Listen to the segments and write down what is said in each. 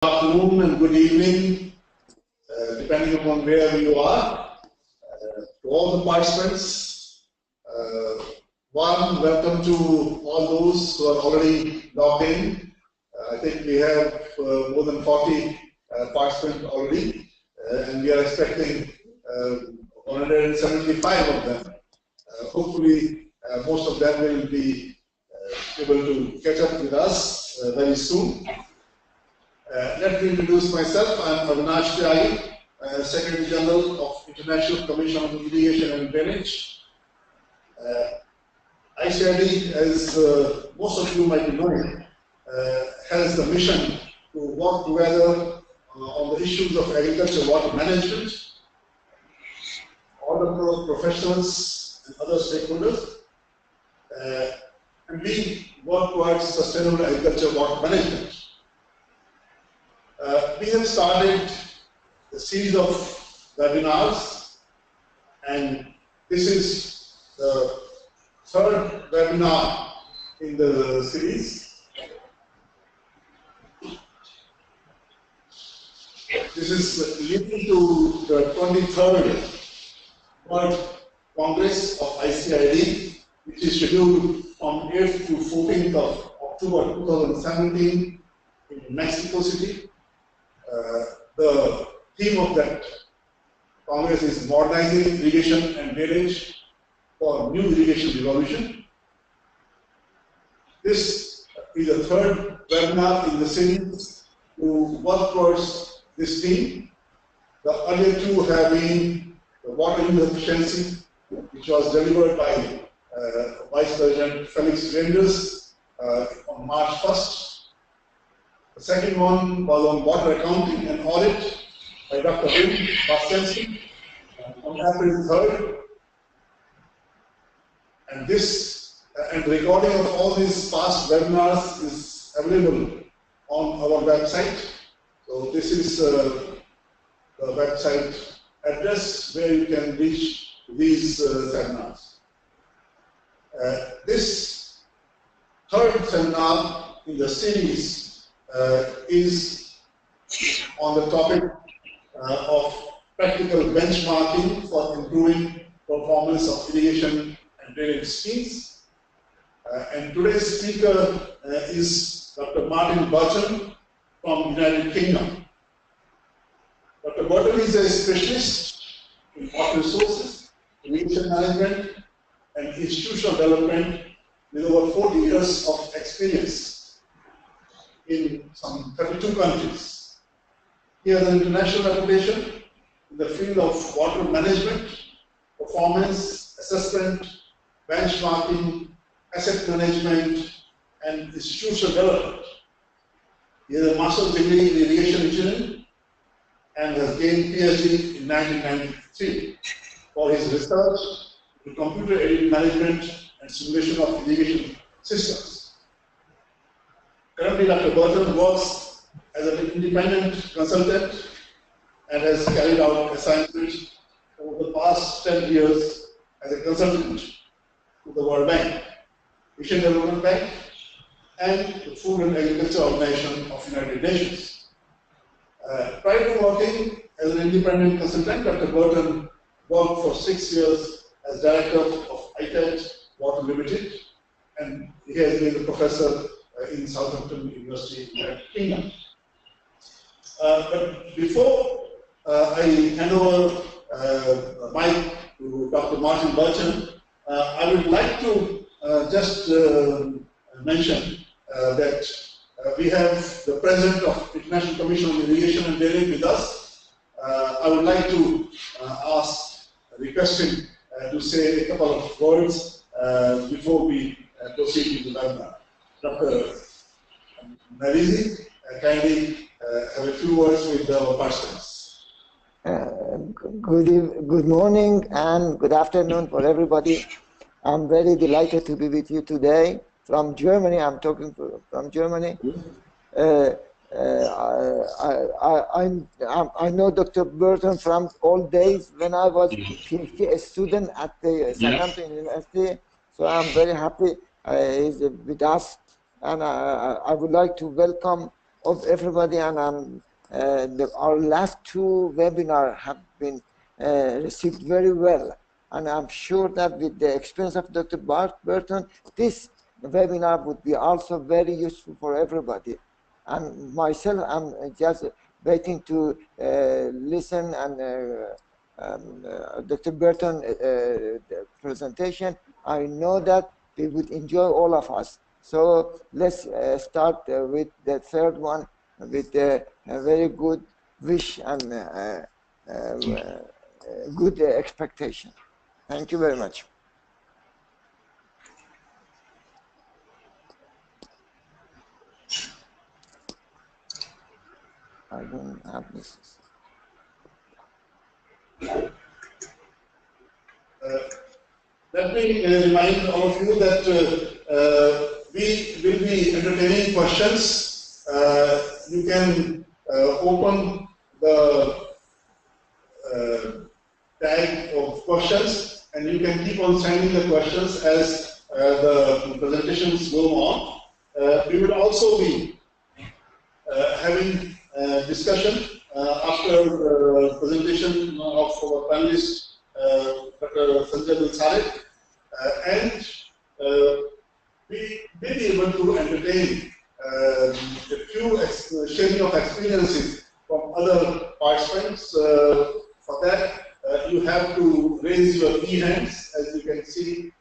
Afternoon and good evening, depending upon where you are. To all the participants, welcome to all those who are already logged in. I think we have more than 40 participants already, and we are expecting 175 of them. Hopefully, most of them will be able to catch up with us very soon. Let me introduce myself. I am Avinash Tyagi, Secretary General of International Commission on Irrigation and Drainage. ICID, as most of you might be knowing, has the mission to work together on the issues of agriculture water management, all the professionals and other stakeholders, and we work towards sustainable agriculture water management. We have started a series of webinars, and this is the third webinar in the series. This is leading to the 23rd World Congress of ICID, which is scheduled from 8th to 14th of October 2017 in Mexico City. The theme of that Congress is modernizing irrigation and drainage for new irrigation revolution. This is the third webinar in the series to work towards this theme. The earlier two have been the water use efficiency, which was delivered by Vice President Felix Renders on March 1st. The second one was on water accounting and audit by Dr. Wim Bastensen on April 3rd. And recording of all these past webinars is available on our website. So this is the website address where you can reach these seminars. This third seminar in the series is on the topic of practical benchmarking for improving performance of irrigation and drainage schemes. And today's speaker is Dr. Martin Burton from United Kingdom. Dr. Burton is a specialist in water resources, irrigation management, and institutional development with over 40 years of experience in some 32 countries. He has an international reputation in the field of water management, performance, assessment, benchmarking, asset management, and institutional development. He has a master's degree in irrigation engineering and has gained PhD in 1993 for his research in computer-aided management and simulation of irrigation systems. Currently, Dr. Burton works as an independent consultant and has carried out assignments over the past 10 years as a consultant to the World Bank, Asian Development Bank, and the Food and Agriculture Organization of United Nations. Prior to working as an independent consultant, Dr. Burton worked for 6 years as director of ICID Water Limited, and he has been a professor in Southampton University, United Kingdom. But before I hand over the mic to Dr. Martin Burton, I would like to just mention that we have the President of International Commission on Irrigation and Drainage with us. I would like to request him to say a couple of words before we proceed with the webinar. Dr. Narizi, kindly have a few words with our participants. Good morning and good afternoon for everybody. I'm very delighted to be with you today from Germany. I'm talking from Germany. I know Dr. Burton from old days when I was a student at the Southampton University. So I'm very happy he's with us, and I would like to welcome of everybody, and our last two webinars have been received very well. And I'm sure that with the experience of Dr. Burton, this webinar would be also very useful for everybody. And myself, I'm just waiting to listen and Dr. Burton the presentation. I know that we would enjoy, all of us. So let's start with the third one with a very good wish and good expectation. Thank you very much. I don't have this. Let me remind all of you that we will be entertaining questions. You can open the tag of questions, and you can keep on sending the questions as the presentations go on. We will also be having discussion after the presentation of our panelist, Dr. Sanjay Bulsare, and we may be able to entertain a few sharing of experiences from other participants. For that, you have to raise your e-hands. As you can see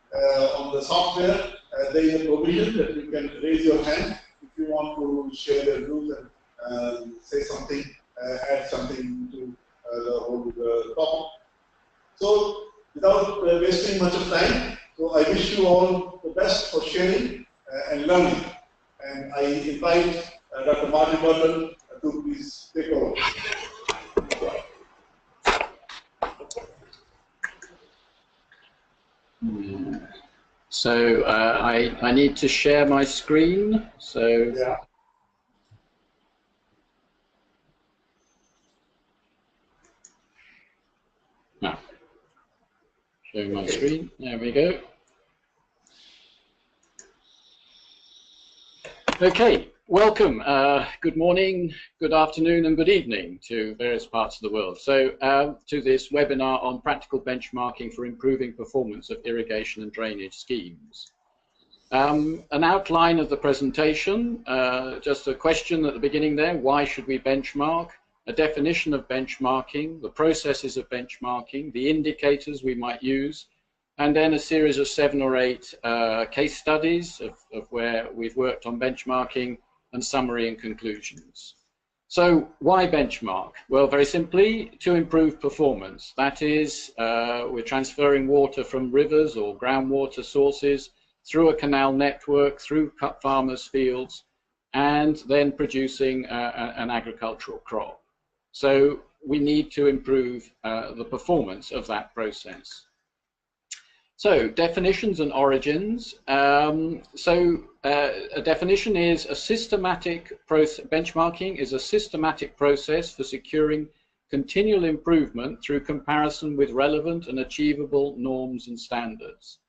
on the software, there is a provision that you can raise your hand if you want to share your views and say something, add something to the whole topic. So, without wasting much of time, so I wish you all the best for sharing and learning. And I invite Dr. Madhya Pradesh to please take over. So I need to share my screen. So yeah. Now, showing my screen. There we go. Okay, welcome. Good morning, good afternoon, and good evening to various parts of the world. So to this webinar on practical benchmarking for improving performance of irrigation and drainage schemes. An outline of the presentation, just a question at the beginning there, why should we benchmark? A definition of benchmarking, the processes of benchmarking, the indicators we might use, and then a series of 7 or 8 case studies of where we've worked on benchmarking, and summary and conclusions. So why benchmark? Well, very simply, to improve performance. That is, we're transferring water from rivers or groundwater sources through a canal network, through farmers' fields, and then producing an agricultural crop. So we need to improve the performance of that process. So definitions and origins. A definition is a systematic process. Benchmarking is a systematic process for securing continual improvement through comparison with relevant and achievable norms and standards.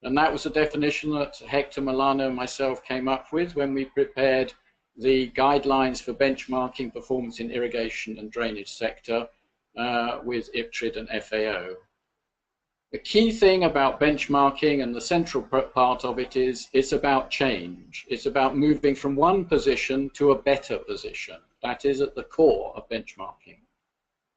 And that was a definition that Hector Milano and myself came up with when we prepared the guidelines for benchmarking performance in irrigation and drainage sector with ICID and FAO. The key thing about benchmarking, and the central part of it, is it's about change. It's about moving from one position to a better position. That is at the core of benchmarking.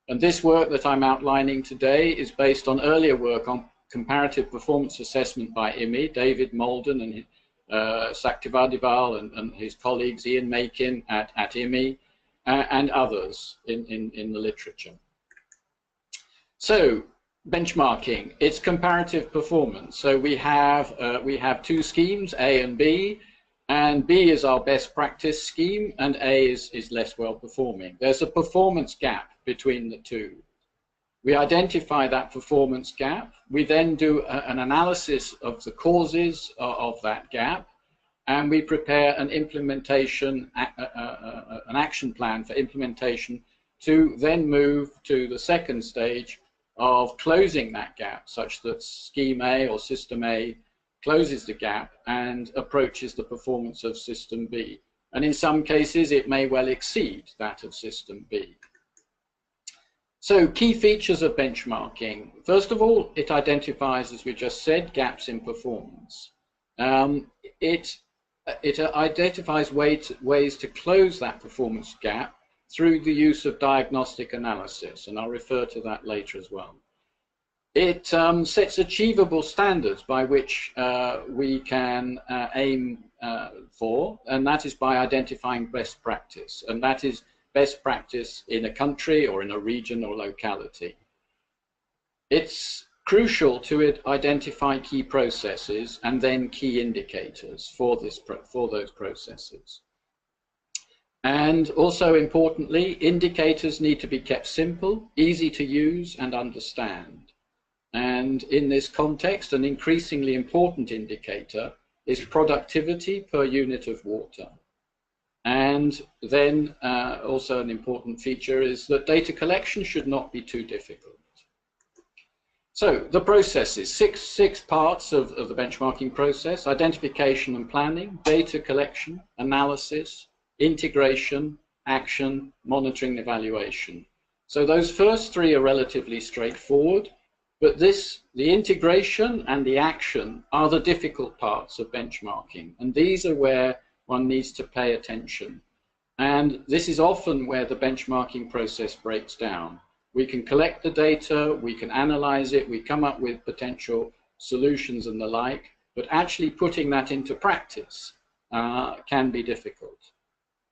And this work that I'm outlining today is based on earlier work on comparative performance assessment by IMI, David Malden and Saktivadival and his colleagues, Ian Makin at IMI, and others in the literature. So, benchmarking, it's comparative performance. So we have 2 schemes, A and B is our best practice scheme, and A is less well performing. There's a performance gap between the two. We identify that performance gap. We then do an analysis of the causes of that gap, and we prepare an implementation, an action plan for implementation to then move to the second stage of closing that gap, such that scheme A or system A closes the gap and approaches the performance of system B. and in some cases it may well exceed that of system B. So key features of benchmarking. First of all, it identifies, as we just said, gaps in performance. It identifies ways to close that performance gap through the use of diagnostic analysis, and I'll refer to that later as well. It sets achievable standards by which we can aim for, and that is by identifying best practice, and that is best practice in a country or in a region or locality. It's crucial to identify key processes and then key indicators for those processes. And also importantly, indicators need to be kept simple, easy to use and understand. And in this context, an increasingly important indicator is productivity per unit of water. And then also an important feature is that data collection should not be too difficult. So the processes, six parts of the benchmarking process: identification and planning, data collection, analysis, integration, action, monitoring, and evaluation. So those first three are relatively straightforward, but the integration and the action are the difficult parts of benchmarking, and these are where one needs to pay attention. And this is often where the benchmarking process breaks down. We can collect the data, we can analyze it, we come up with potential solutions and the like, but actually putting that into practice can be difficult.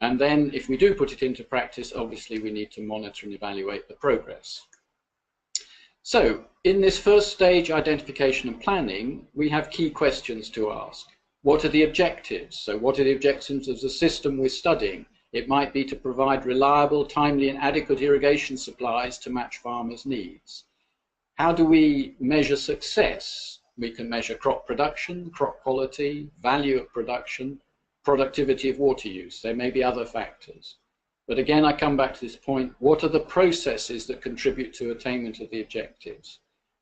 And then if we do put it into practice, obviously we need to monitor and evaluate the progress. So in this first stage, identification and planning, we have key questions to ask. What are the objectives? So what are the objectives of the system we're studying? It might be to provide reliable, timely and adequate irrigation supplies to match farmers' needs. How do we measure success? We can measure crop production, crop quality, value of production, productivity of water use. There may be other factors. But again, I come back to this point, what are the processes that contribute to attainment of the objectives?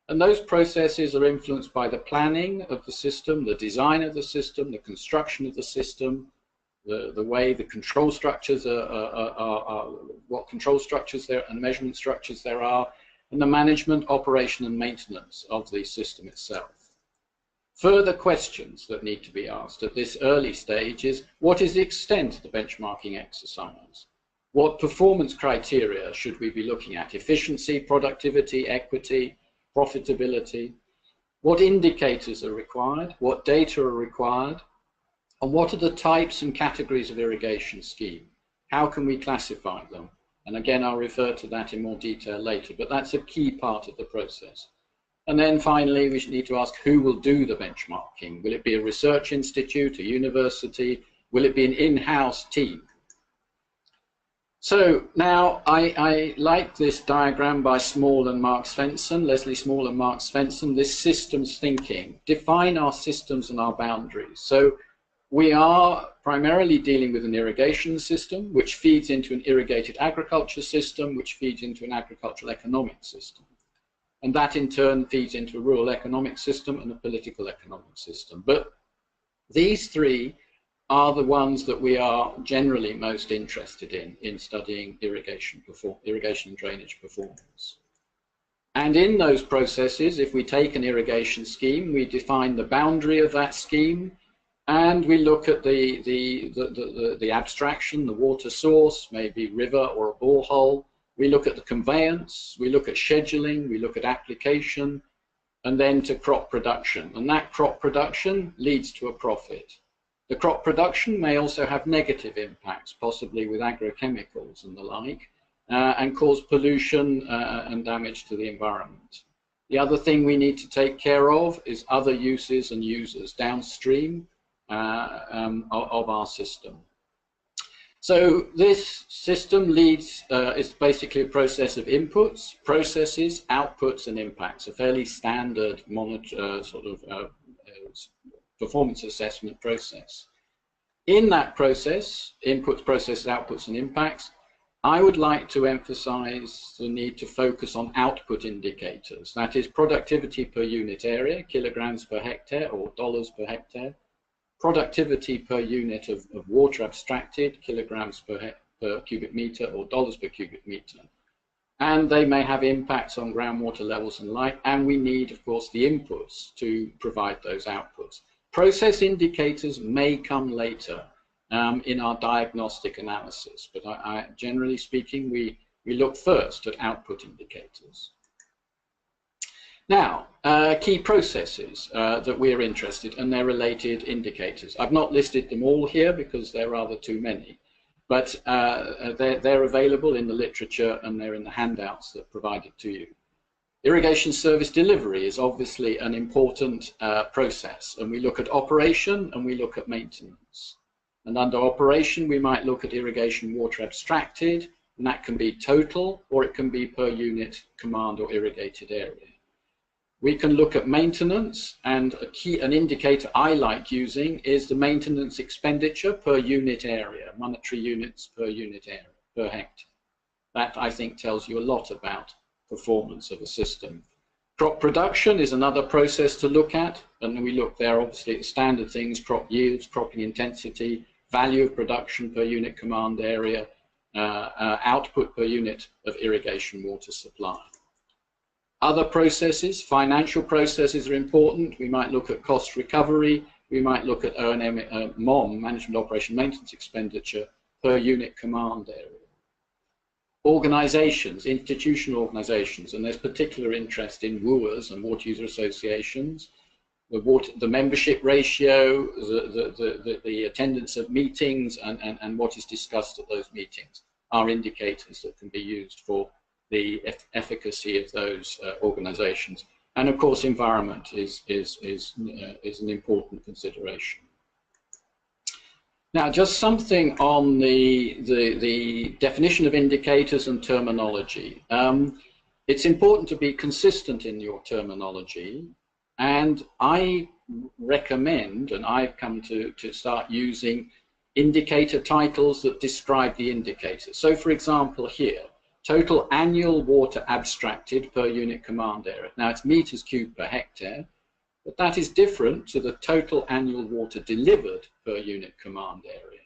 And those processes are influenced by the planning of the system, the design of the system, the construction of the system, the way the control structures what control structures there and measurement structures there are, and the management, operation and maintenance of the system itself. Further questions that need to be asked at this early stage is, what is the extent of the benchmarking exercise? What performance criteria should we be looking at? Efficiency, productivity, equity, profitability? What indicators are required? What data are required? And what are the types and categories of irrigation scheme? How can we classify them? And again, I'll refer to that in more detail later, but that's a key part of the process. And then finally, we need to ask who will do the benchmarking. Will it be a research institute, a university? Will it be an in-house team? So now I like this diagram by Small and Mark Svensson, Leslie Small and Mark Svensson, this systems thinking. Define our systems and our boundaries. So we are primarily dealing with an irrigation system, which feeds into an irrigated agriculture system, which feeds into an agricultural economic system. And that in turn feeds into a rural economic system and a political economic system. But these three are the ones that we are generally most interested in studying irrigation and drainage performance. And in those processes, if we take an irrigation scheme, we define the boundary of that scheme, and we look at the abstraction, the water source, maybe river or a borehole. We look at the conveyance, we look at scheduling, we look at application, and then to crop production. And that crop production leads to a profit. The crop production may also have negative impacts, possibly with agrochemicals and the like, and cause pollution and damage to the environment. The other thing we need to take care of is other uses and users downstream of our system. So this system leads, is basically a process of inputs, processes, outputs and impacts, a fairly standard performance assessment process. In that process, inputs, processes, outputs and impacts, I would like to emphasize the need to focus on output indicators. That is productivity per unit area, kilograms per hectare or dollars per hectare, productivity per unit of water abstracted, kilograms per cubic meter or dollars per cubic meter. And they may have impacts on groundwater levels and light, and we need, of course, the inputs to provide those outputs. Process indicators may come later in our diagnostic analysis, but generally speaking, we look first at output indicators. Now, key processes that we're interested in, and their related indicators. I've not listed them all here because there are rather too many, but they're available in the literature and they're in the handouts that are provided to you. Irrigation service delivery is obviously an important process, and we look at operation and we look at maintenance. And under operation, we might look at irrigation water abstracted, and that can be total or it can be per unit command or irrigated area. We can look at maintenance, and an indicator I like using is the maintenance expenditure per unit area, monetary units per unit area, per hectare. That, I think, tells you a lot about performance of a system. Crop production is another process to look at, and we look there obviously at standard things: crop yields, cropping intensity, value of production per unit command area, output per unit of irrigation water supply. Other processes, financial processes, are important. We might look at cost recovery. We might look at O&M, MOM, management operation maintenance expenditure per unit command area. Organizations, institutional organizations, and there's particular interest in WUAs and water user associations. The membership ratio, the attendance of meetings, and what is discussed at those meetings are indicators that can be used for the efficacy of those organizations. And of course, environment is an important consideration. Now, just something on the definition of indicators and terminology. It's important to be consistent in your terminology, and I recommend, and I've come to start using indicator titles that describe the indicators. So, for example, here, total annual water abstracted per unit command area. Now, it's meters cubed per hectare, but that is different to the total annual water delivered per unit command area.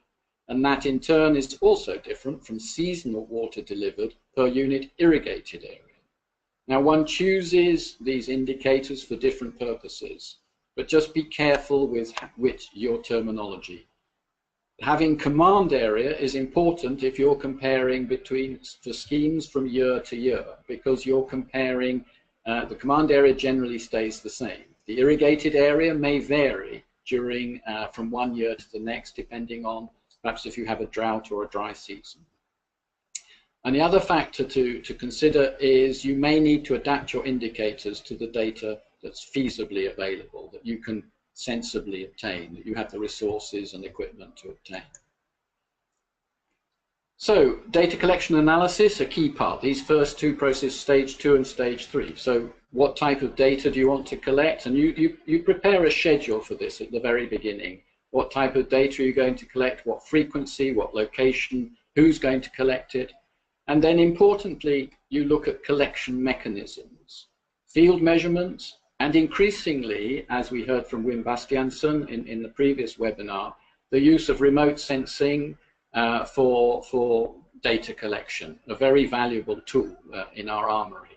And that in turn is also different from seasonal water delivered per unit irrigated area. Now, one chooses these indicators for different purposes, but just be careful with your terminology. Having command area is important if you're comparing for schemes from year to year, because you're comparing, the command area generally stays the same. The irrigated area may vary during from one year to the next, depending on perhaps if you have a drought or a dry season. And the other factor to consider is you may need to adapt your indicators to the data that's feasibly available, that you can sensibly obtain, that you have the resources and equipment to obtain. So, data collection analysis, a key part. These first two processes, stage 2 and stage 3. So, what type of data do you want to collect? And you prepare a schedule for this at the very beginning. What type of data are you going to collect? What frequency? What location? Who's going to collect it? And then, importantly, you look at collection mechanisms, field measurements, and increasingly, as we heard from Wim Bastiansen in the previous webinar, the use of remote sensing for data collection, a very valuable tool in our armory.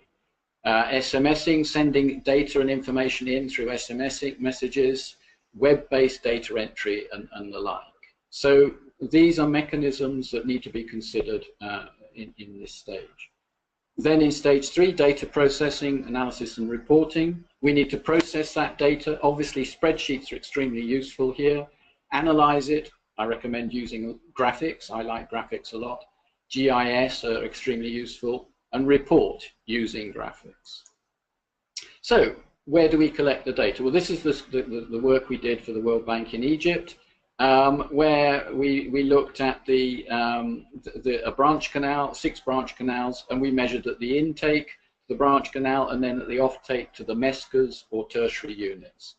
SMSing, sending data and information in through SMS messages, web-based data entry, and the like. So these are mechanisms that need to be considered in this stage. Then in stage 3, data processing, analysis and reporting. We need to process that data. Obviously, spreadsheets are extremely useful here. Analyze it. I recommend using graphics. I like graphics a lot. GIS are extremely useful. And report using graphics. So, where do we collect the data? Well, this is the work we did for the World Bank in Egypt, where we looked at a branch canal, 6 branch canals, and we measured at the intake, the branch canal, and then at the offtake to the MESCAs or tertiary units.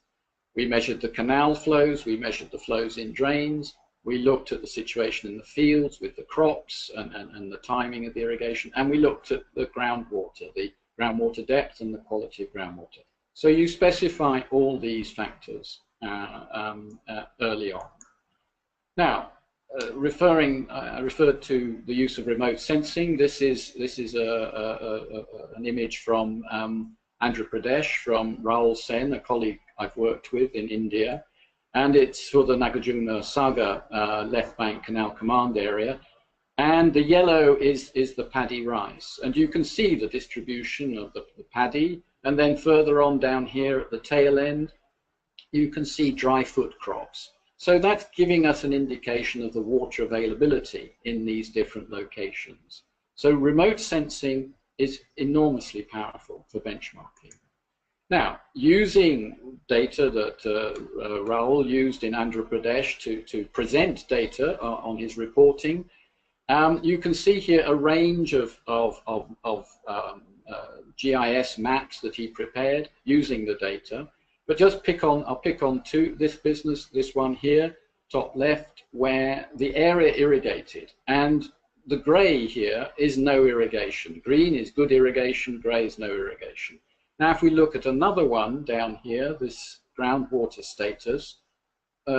We measured the canal flows, we measured the flows in drains, we looked at the situation in the fields with the crops and the timing of the irrigation, and we looked at the groundwater depth and the quality of groundwater. So you specify all these factors early on. Now, I referred to the use of remote sensing. This is an image from Andhra Pradesh from Rahul Sen, a colleague I've worked with in India, and it's for the Nagarjuna Sagar left bank canal command area. And the yellow is the paddy rice, and you can see the distribution of the paddy, and then further on down here at the tail end, you can see dry foot crops. So that's giving us an indication of the water availability in these different locations. So remote sensing is enormously powerful for benchmarking. Now, using data that Rahul used in Andhra Pradesh to present data on his reporting, you can see here a range of GIS maps that he prepared using the data. But just I'll pick on this one here, top left, where the area irrigated, and the grey here is no irrigation. Green is good irrigation, grey is no irrigation. Now, if we look at another one down here, this groundwater status,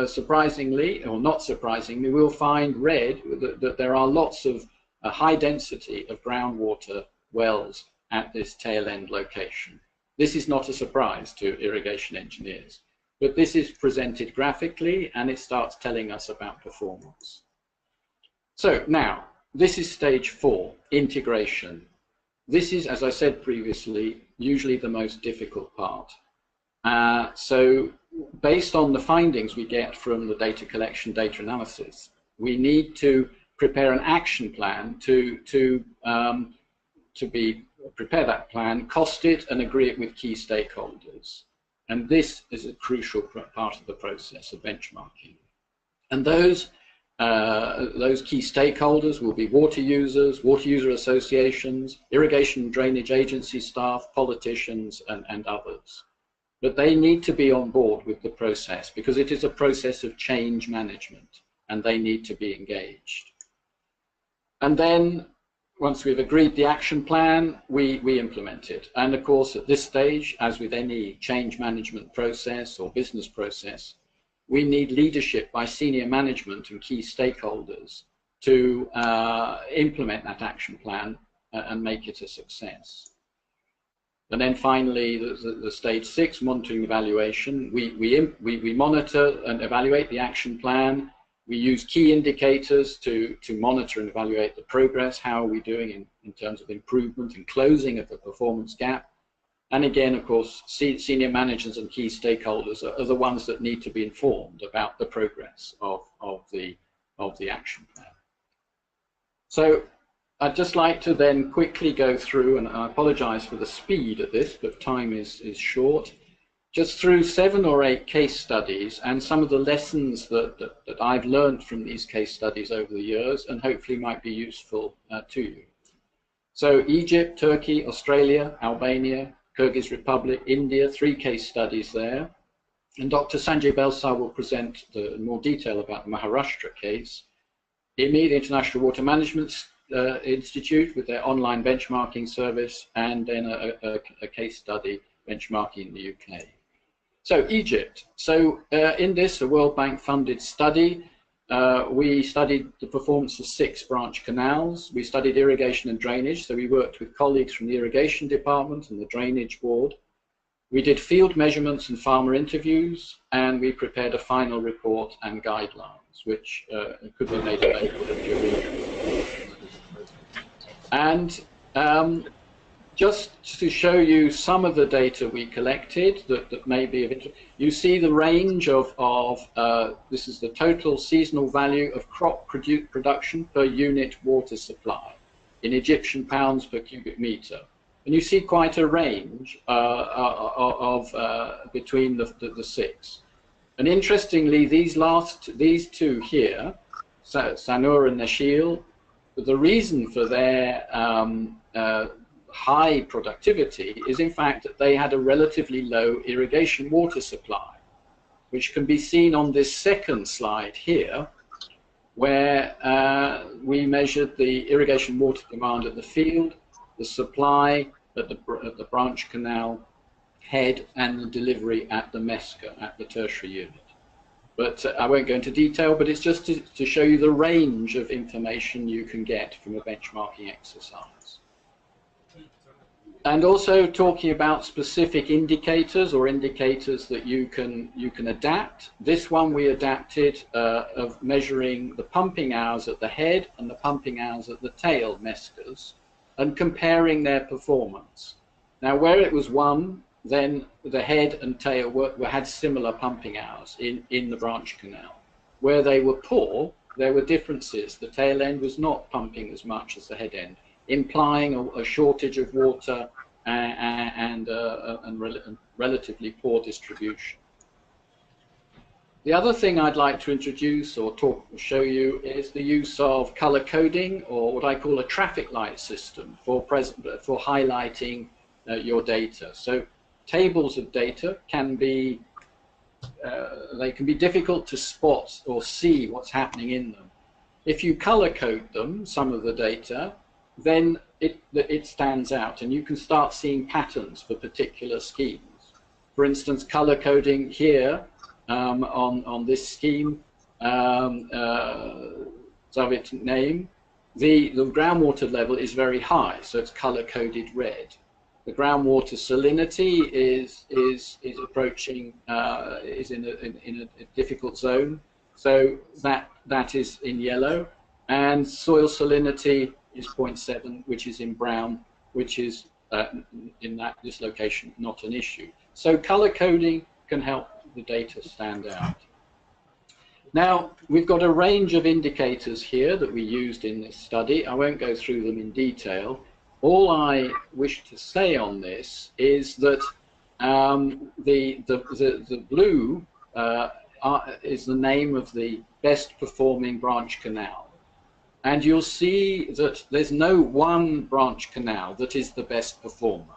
surprisingly, or not surprisingly, we'll find red that there are lots of high density of groundwater wells at this tail end location. This is not a surprise to irrigation engineers, but this is presented graphically and it starts telling us about performance. So now, this is stage 4, integration. This is, as I said previously, usually the most difficult part. So based on the findings we get from the data collection, data analysis, we need to prepare an action plan prepare that plan, cost it, and agree it with key stakeholders. And this is a crucial part of the process of benchmarking. And those key stakeholders will be water users, water user associations, irrigation and drainage agency staff, politicians, and others. But they need to be on board with the process because it is a process of change management and they need to be engaged. And then once we've agreed the action plan, we implement it. And of course, at this stage, as with any change management process or business process, we need leadership by senior management and key stakeholders to implement that action plan and make it a success. And then finally, the stage 6, monitoring evaluation. We monitor and evaluate the action plan. We use key indicators to monitor and evaluate the progress. How are we doing in terms of improvement and closing of the performance gap? And again, of course, senior managers and key stakeholders are the ones that need to be informed about the progress of the action plan. So I'd just like to then quickly go through, and I apologize for the speed of this, but time is short, just through 7 or 8 case studies and some of the lessons that I've learned from these case studies over the years and hopefully might be useful to you. So Egypt, Turkey, Australia, Albania, Kyrgyz Republic, India, 3 case studies there. And Dr. Sanjay Belsar will present more detail about the Maharashtra case. IMI, the International Water Management Institute, with their online benchmarking service, and then a case study benchmarking in the UK. So Egypt. So in this, a World Bank funded study, we studied the performance of 6 branch canals. We studied irrigation and drainage. So we worked with colleagues from the irrigation department and the drainage board. We did field measurements and farmer interviews, and we prepared a final report and guidelines, which could be made available if you're interested. And just to show you some of the data we collected that may be of interest, you see the range of this is the total seasonal value of crop production per unit water supply in Egyptian pounds per cubic meter. And you see quite a range between the 6. And interestingly, these 2 here, Sanur and Nashil, the reason for their high productivity is in fact that they had a relatively low irrigation water supply, which can be seen on this second slide here, where we measured the irrigation water demand at the field, the supply at the branch canal, head and the delivery at the MESCA, at the tertiary unit. But I won't go into detail, but it's just to show you the range of information you can get from a benchmarking exercise. And also talking about specific indicators or indicators that you can adapt. This one we adapted of measuring the pumping hours at the head and the pumping hours at the tail MESCAs and comparing their performance. Now where it was one, then the head and tail had similar pumping hours in the branch canal. Where they were poor, there were differences. The tail end was not pumping as much as the head end, implying a shortage of water and relatively poor distribution. The other thing I'd like to introduce or show you is the use of color coding, or what I call a traffic light system for highlighting your data. So tables of data can be difficult to spot or see what's happening in them. If you color code them, some of the data, then it stands out, and you can start seeing patterns for particular schemes. For instance, color coding here on this scheme, Soviet name, the groundwater level is very high, so it's color coded red. The groundwater salinity is approaching, is in a difficult zone, so that is in yellow, and soil salinity is 0.7, which is in brown, which is in this location not an issue. So color coding can help the data stand out. Now we've got a range of indicators here that we used in this study. I won't go through them in detail. All I wish to say on this is that the blue is the name of the best performing branch canal. And you'll see that there's no one branch canal that is the best performer.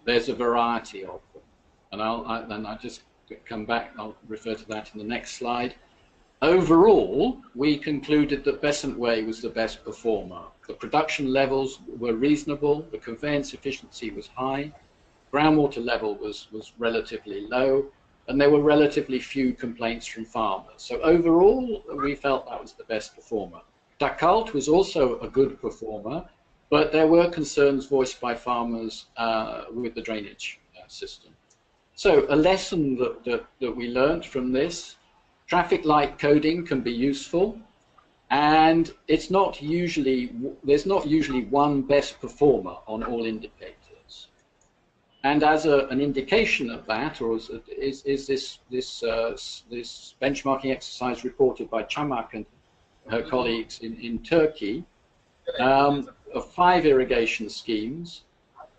There's a variety of them. And I'll just come back, I'll refer to that in the next slide. Overall, we concluded that Besant Way was the best performer. The production levels were reasonable, the conveyance efficiency was high, groundwater level was relatively low, and there were relatively few complaints from farmers. So overall, we felt that was the best performer. Dakalt was also a good performer, but there were concerns voiced by farmers with the drainage system. So a lesson that we learned from this: traffic light coding can be useful, and there's not usually one best performer on all indicators. And as an indication of that, or is this benchmarking exercise reported by Chamak and her colleagues in Turkey, of 5 irrigation schemes,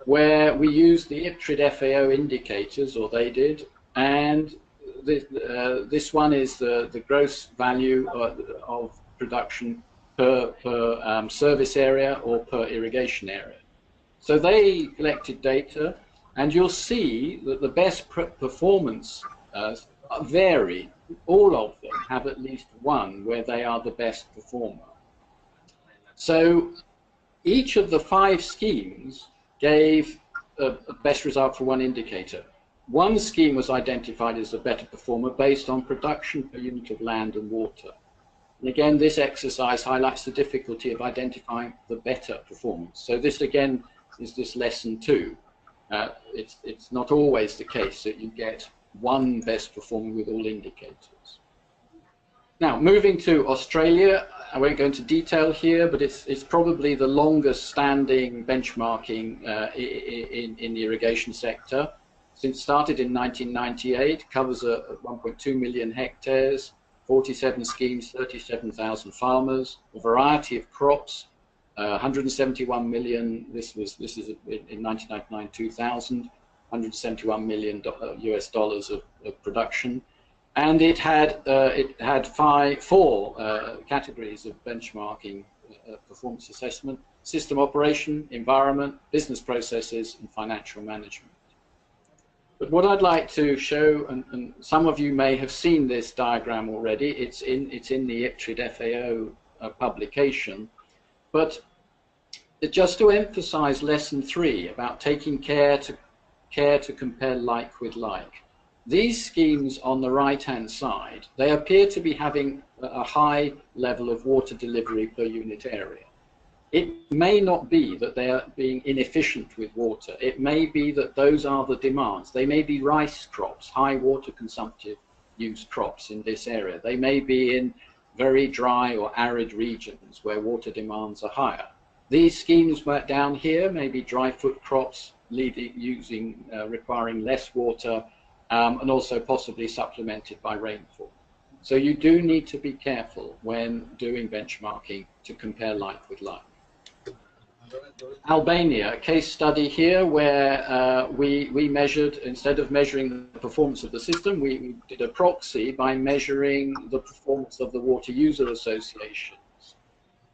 where we used the ICID FAO indicators, or they did, and this one is the gross value of production per service area or per irrigation area. So they collected data, and you'll see that the best performance vary. All of them have at least one where they are the best performer. So each of the 5 schemes gave a best result for one indicator. One scheme was identified as a better performer based on production per unit of land and water. And again, this exercise highlights the difficulty of identifying the better performance. So this again is this lesson 2. It's not always the case that you get one best performer with all indicators. Now, moving to Australia, I won't go into detail here, but it's probably the longest standing benchmarking in the irrigation sector. Since started in 1998, covers 1.2 million hectares, 47 schemes, 37,000 farmers, a variety of crops, 171 million. This is in 1999, 2000. 171 million US dollars of production, and it had 4 categories of benchmarking performance assessment: system operation, environment, business processes, and financial management. But what I'd like to show, and some of you may have seen this diagram already, it's in the ICID FAO publication, but just to emphasize lesson 3 about taking care to care to compare like with like. These schemes on the right-hand side, they appear to be having a high level of water delivery per unit area. It may not be that they are being inefficient with water. It may be that those are the demands. They may be rice crops, high water consumptive use crops in this area. They may be in very dry or arid regions where water demands are higher. These schemes down here may be dry foot crops requiring less water and also possibly supplemented by rainfall. So you do need to be careful when doing benchmarking to compare like with like. Albania, a case study here where we measured, instead of measuring the performance of the system, we did a proxy by measuring the performance of the water user associations.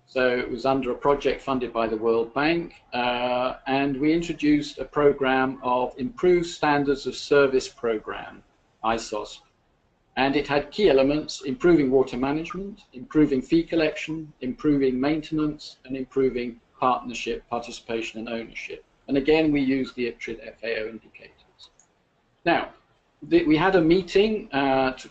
So it was under a project funded by the World Bank, and we introduced a program of Improved Standards of Service Program, ISOSP. And it had key elements: improving water management, improving fee collection, improving maintenance, and improving partnership, participation, and ownership. And again, we used the ICID FAO indicators. Now, we had a meeting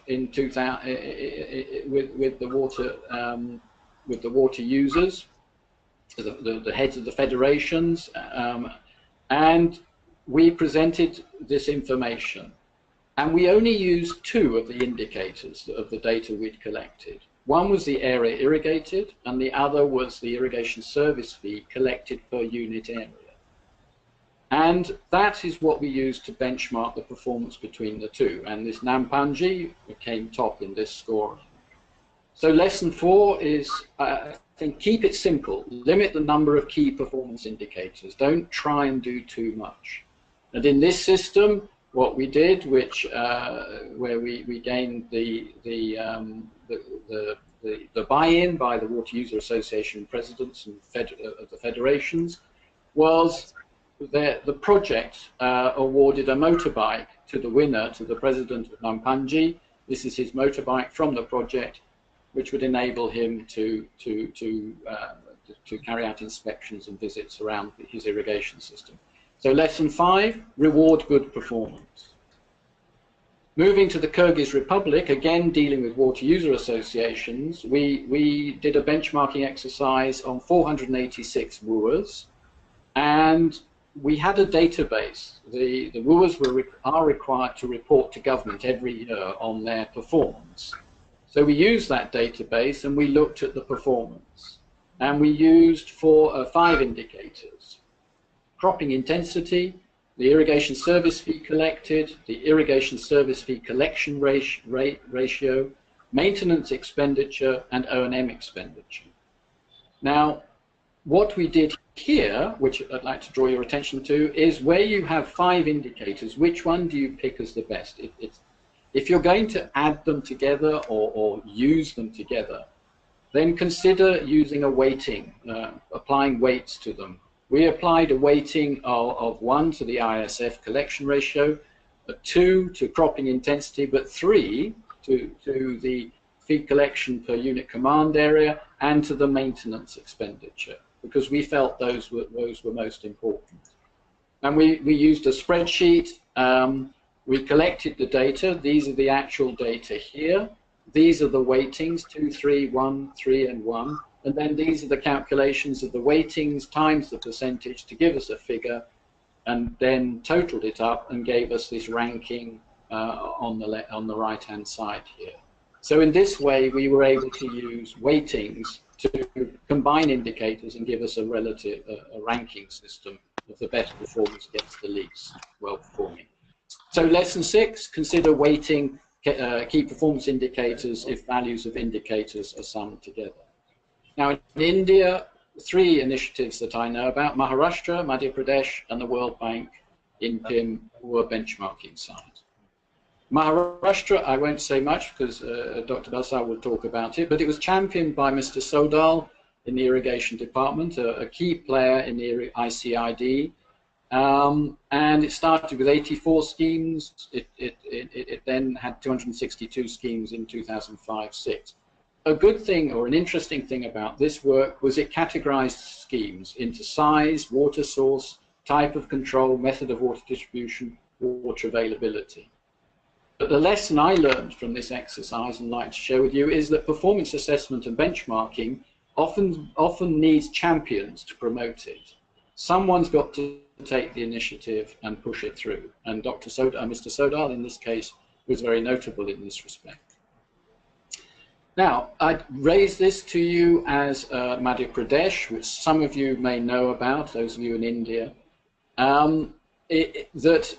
in 2000 with the water users, the heads of the federations, and we presented this information. And we only used 2 of the indicators of the data we'd collected. One was the area irrigated, and the other was the irrigation service fee collected per unit area. And that is what we used to benchmark the performance between the 2. And this Nampanji came top in this scoring. So lesson 4 is, I think, keep it simple. Limit the number of key performance indicators. Don't try and do too much. And in this system, what we did, where we gained the buy-in by the Water User Association presidents and of the federations, was that the project awarded a motorbike to the winner, to the president of Nampanji. This is his motorbike from the project, which would enable him to carry out inspections and visits around his irrigation system. So lesson 5, reward good performance. Moving to the Kyrgyz Republic, again dealing with water user associations, we did a benchmarking exercise on 486 WUAs, and we had a database. The WUAs are required to report to government every year on their performance. So we used that database and we looked at the performance. And we used 5 indicators: cropping intensity, the irrigation service fee collected, the irrigation service fee collection ratio, maintenance expenditure, and O&M expenditure. Now, what we did here, which I'd like to draw your attention to, is where you have 5 indicators, which one do you pick as the best? If you're going to add them together or use them together, then consider using a weighting, applying weights to them. We applied a weighting of 1 to the ISF collection ratio, 2 to cropping intensity, but 3 to the feed collection per unit command area and to the maintenance expenditure, because we felt those were most important. And we used a spreadsheet. We collected the data. These are the actual data here. These are the weightings, 2, 3, 1, 3, and 1. And then these are the calculations of the weightings times the percentage to give us a figure, and then totaled it up and gave us this ranking on the right-hand side here. So in this way, we were able to use weightings to combine indicators and give us a relative ranking system of the better performance against the least well-performing. So lesson 6, consider weighting key performance indicators if values of indicators are summed together. Now, in India, 3 initiatives that I know about: Maharashtra, Madhya Pradesh, and the World Bank in PIM were benchmarking sites. Maharashtra, I won't say much because Dr. Balsar will talk about it, but it was championed by Mr. Sodal in the irrigation department, a key player in the ICID, and it started with 84 schemes. It then had 262 schemes in 2005-06. A good thing, or an interesting thing about this work, was it categorized schemes into size, water source, type of control, method of water distribution, water availability. But the lesson I learned from this exercise and like to share with you is that performance assessment and benchmarking often needs champions to promote it. Someone's got to take the initiative and push it through. And Mr. Sodal, in this case, was very notable in this respect. Now, I'd raise this to you as Madhya Pradesh, which some of you may know about, those of you in India, that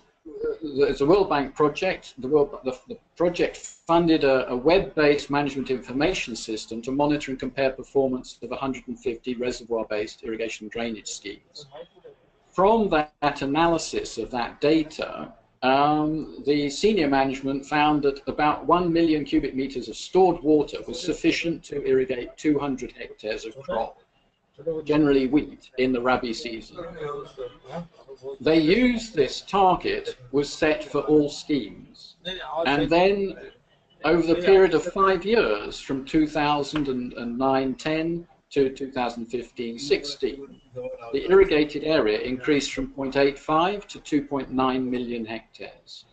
there's a World Bank project. The project funded a web-based management information system to monitor and compare performance of 150 reservoir-based irrigation and drainage schemes. From that analysis of that data, the senior management found that about 1 million cubic meters of stored water was sufficient to irrigate 200 hectares of crop, generally wheat, in the Rabi season. They used this target was set for all schemes, and then over the period of 5 years, from 2009-10 to 2015-16, the irrigated area increased from 0.85 to 2.9 million hectares.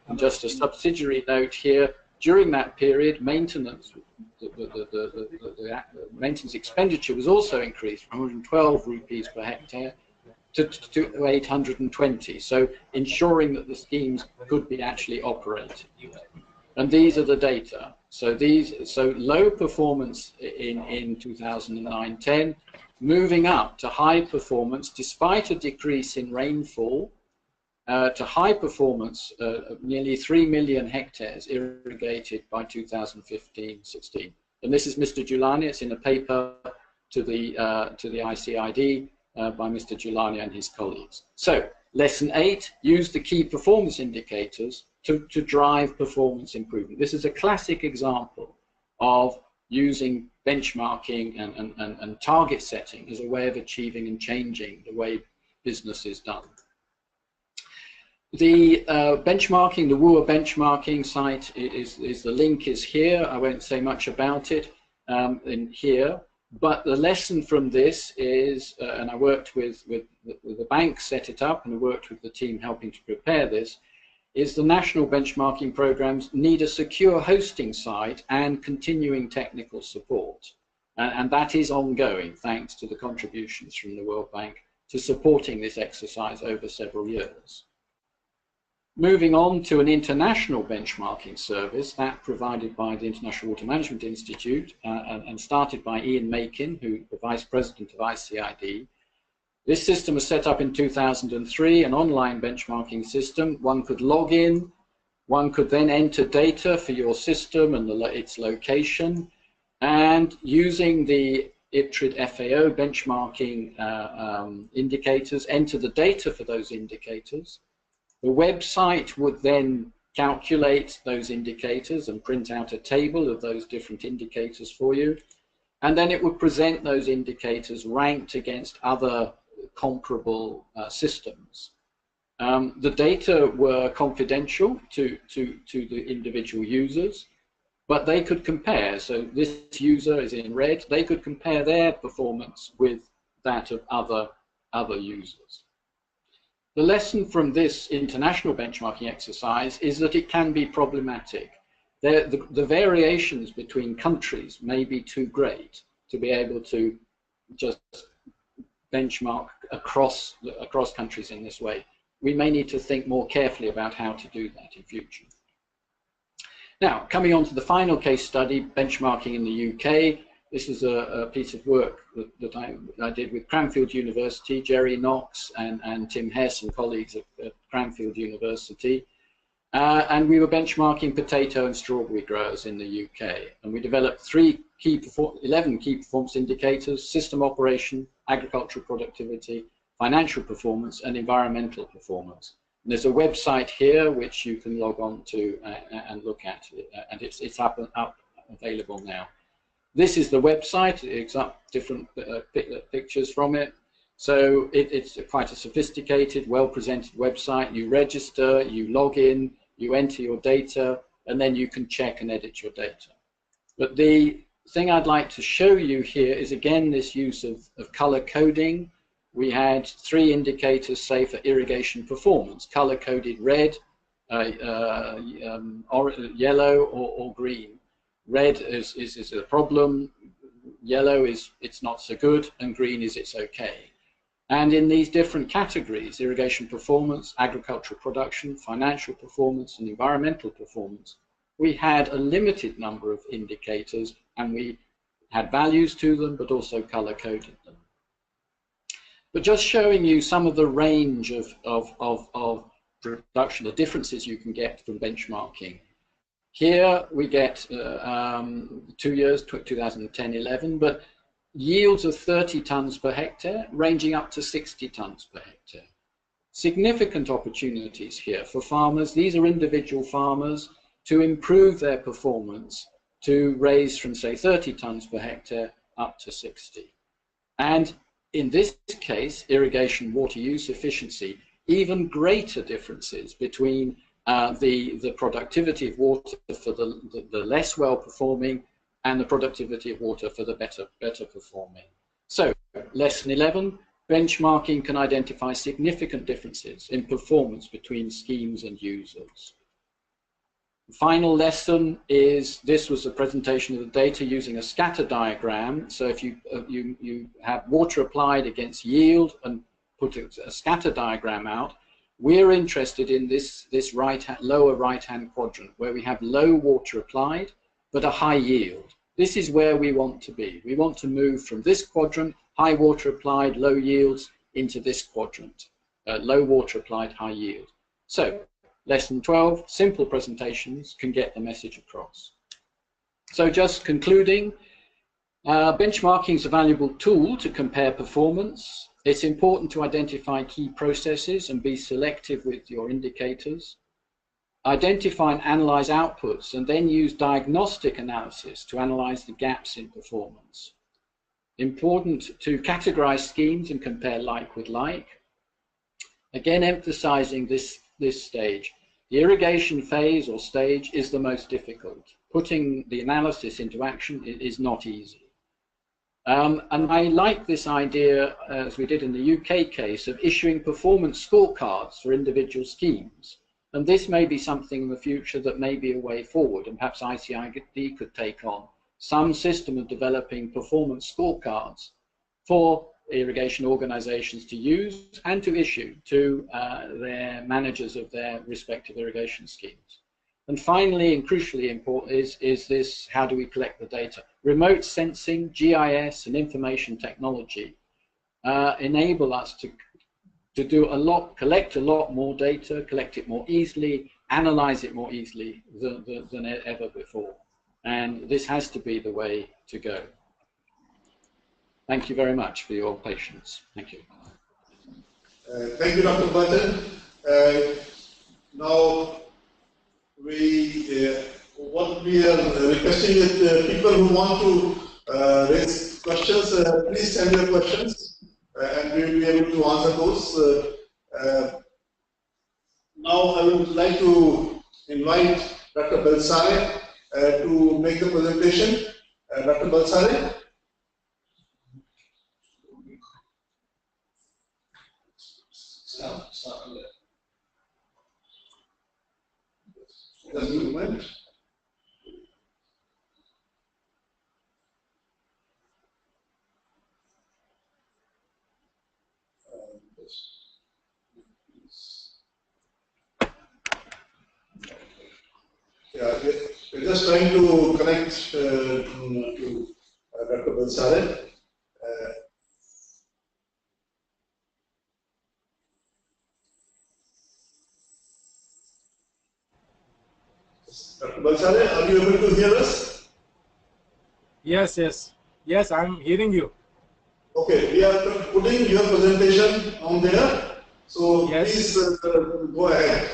And just a subsidiary note here, during that period, maintenance, the maintenance expenditure was also increased from 112 rupees per hectare to 820, so ensuring that the schemes could be actually operated. And these are the data. So low performance in 2009-10, moving up to high performance despite a decrease in rainfall, to high performance, nearly 3 million hectares irrigated by 2015-16. And this is Mr. Julani. It's in a paper to the ICID by Mr. Julani and his colleagues. So lesson 8: use the key performance indicators to drive performance improvement. This is a classic example of using benchmarking and target setting as a way of achieving and changing the way business is done. The benchmarking, the WUA benchmarking site is the link is here. I won't say much about it in here, but the lesson from this is, and I worked with the bank, set it up, and I worked with the team helping to prepare this, is the national benchmarking programs need a secure hosting site and continuing technical support. And that is ongoing, thanks to the contributions from the World Bank to supporting this exercise over several years. Moving on to an international benchmarking service, that provided by the International Water Management Institute and started by Ian Makin, who the Vice President of ICID. This system was set up in 2003, an online benchmarking system. One could log in, one could then enter data for your system and its location, and using the ICID FAO benchmarking indicators, enter the data for those indicators. The website would then calculate those indicators and print out a table of those different indicators for you, and then it would present those indicators ranked against other comparable systems. The data were confidential to the individual users, but they could compare. So this user is in red. They could compare their performance with that of other users. The lesson from this international benchmarking exercise is that it can be problematic. The variations between countries may be too great to be able to just benchmark across countries in this way. We may need to think more carefully about how to do that in future. Now, coming on to the final case study, benchmarking in the UK. This is a piece of work that I did with Cranfield University, Jerry Knox and Tim Hess and colleagues at Cranfield University. And we were benchmarking potato and strawberry growers in the UK. And we developed 11 key performance indicators: system operation, agricultural productivity, financial performance, and environmental performance. And there's a website here which you can log on to and look at it, and it's up available now. This is the website. It's up different pictures from it. So it's quite a sophisticated, well-presented website. You register, you log in, you enter your data, and then you can check and edit your data. But the thing I'd like to show you here is, again, this use of color coding we had 3 indicators, say, for irrigation performance, color-coded red, yellow, or green. Red is a problem, yellow is it's not so good, and green is it's okay. And in these different categories, irrigation performance, agricultural production, financial performance, and environmental performance, we had a limited number of indicators, and we had values to them, but also color-coded them. But just showing you some of the range of production, the differences you can get from benchmarking. Here we get 2 years, 2010-11, but yields of 30 tons per hectare, ranging up to 60 tons per hectare. Significant opportunities here for farmers. These are individual farmers to improve their performance, to raise from, say, 30 tons per hectare up to 60. And in this case, irrigation water use efficiency, even greater differences between the productivity of water for the less well-performing and the productivity of water for the better performing. So, lesson 11, benchmarking can identify significant differences in performance between schemes and users. The final lesson is, this was a presentation of the data using a scatter diagram. So if you have water applied against yield and put a scatter diagram out, we're interested in this lower right-hand quadrant where we have low water applied but a high yield. This is where we want to be. We want to move from this quadrant, high water applied, low yields, into this quadrant, low water applied, high yield. So, lesson 12, simple presentations can get the message across. So just concluding, benchmarking is a valuable tool to compare performance. It's important to identify key processes and be selective with your indicators. Identify and analyze outputs, and then use diagnostic analysis to analyze the gaps in performance. Important to categorize schemes and compare like with like. Again, emphasizing this stage. The irrigation phase or stage is the most difficult. Putting the analysis into action is not easy. And I like this idea, as we did in the UK case, of issuing performance scorecards for individual schemes. And this may be something in the future that may be a way forward, and perhaps ICID could take on some system of developing performance scorecards for irrigation organizations to use and to issue to their managers of their respective irrigation schemes. And finally, and crucially important, is this: how do we collect the data? Remote sensing, GIS, and information technology enable us to collect a lot more data, collect it more easily, analyze it more easily than ever before. And this has to be the way to go. Thank you very much for your patience. Thank you. Thank you, Dr. Bhajan. Now, what we are requesting is people who want to raise questions, please send your questions. And we will be able to answer those. Now I would like to invite Dr. Balsare to make the presentation. Dr. Balsare. Just a moment. Yeah, we're just trying to connect to Dr. Balsare. Dr. Balsare, are you able to hear us? Yes, I'm hearing you. Okay, we are putting your presentation on there, so yes. Please go ahead.